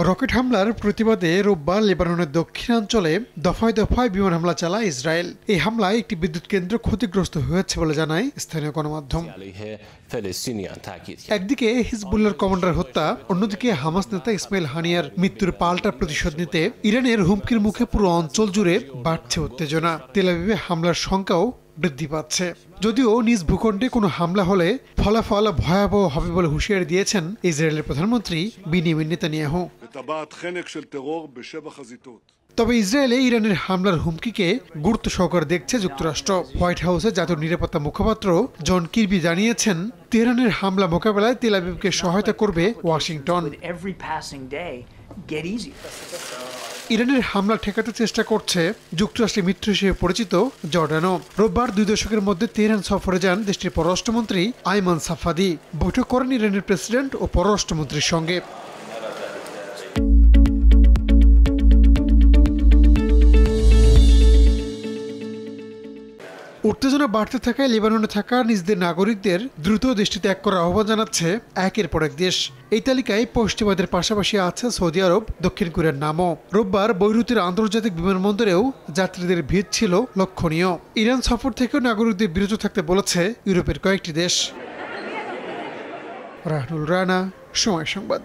Rocket হামলার প্রতিবাদে রোববার লেবাননের দক্ষিণাঞ্চলে দফায় দফায় বিমান হামলা চালায় ইসরায়েল। এই হামলায় একটি বিদ্যুৎ কেন্দ্র ক্ষতিগ্রস্ত হয়েছে বলে জানায় স্থানীয় গণমাধ্যম। একদিকে হিজবুল্লাহর কমান্ডার হত্যা, অন্যদিকে হামাস নেতা ইসমাইল হানিয়ার মৃত্যুর পাল্টা প্রতিশোধ নিতে ইরানের হুমকির মুখে পুরো অঞ্চল জুড়ে বাড়ছে উত্তেজনা। তেল আবিবে হামলার সংখ্যাও বৃদ্ধি পাচ্ছে। যদিও নিজ ভূখণ্ডে কোনো হামলা হলে ফলাফল ভয়াবহ হবে বলে হুঁশিয়ারি দিয়েছেন ইসরায়েলের প্রধানমন্ত্রী বেনিয়ামিন নেতানিয়াহু। তবে ইসরায়েলে ইরানের হামলার হুমকিকে গুরুত্ব সহকারে দেখছে যুক্তরাষ্ট্র। হোয়াইট হাউসের জাতীয় নিরাপত্তা মুখপাত্র জন কির্বি জানিয়েছেন, তেহরানের হামলা মোকাবেলায় তেল আবিবকে সহায়তা করবে ওয়াশিংটন। ইরানের হামলা ঠেকাতে চেষ্টা করছে যুক্তরাষ্ট্রের মিত্র হিসেবে পরিচিত জর্ডানও। রোববার 2 দশকের মধ্যে তেহরান সফরে যান দেশটির পররাষ্ট্রমন্ত্রী আইমান সাফাদি। বৈঠক করেন ইরানের প্রেসিডেন্ট ও পররাষ্ট্রমন্ত্রীর সঙ্গে। উত্তেজনা বাড়তে থাকায় লেবাননে থাকা নিজেদের নাগরিকদের দ্রুত দেশটি ত্যাগ করার আহ্বান জানাচ্ছে একের পর এক দেশ। এই তালিকায় পশ্চিমাদের পাশাপাশি আছে সৌদি আরব, দক্ষিণ কোরিয়ার নামও। রোববার বৈরুতের আন্তর্জাতিক বিমানবন্দরেও যাত্রীদের ভিড় ছিল লক্ষণীয়। ইরান সফর থেকেও নাগরিকদের বিরত থাকতে বলেছে ইউরোপের কয়েকটি দেশ। রাহুল রানা, সময় সংবাদ।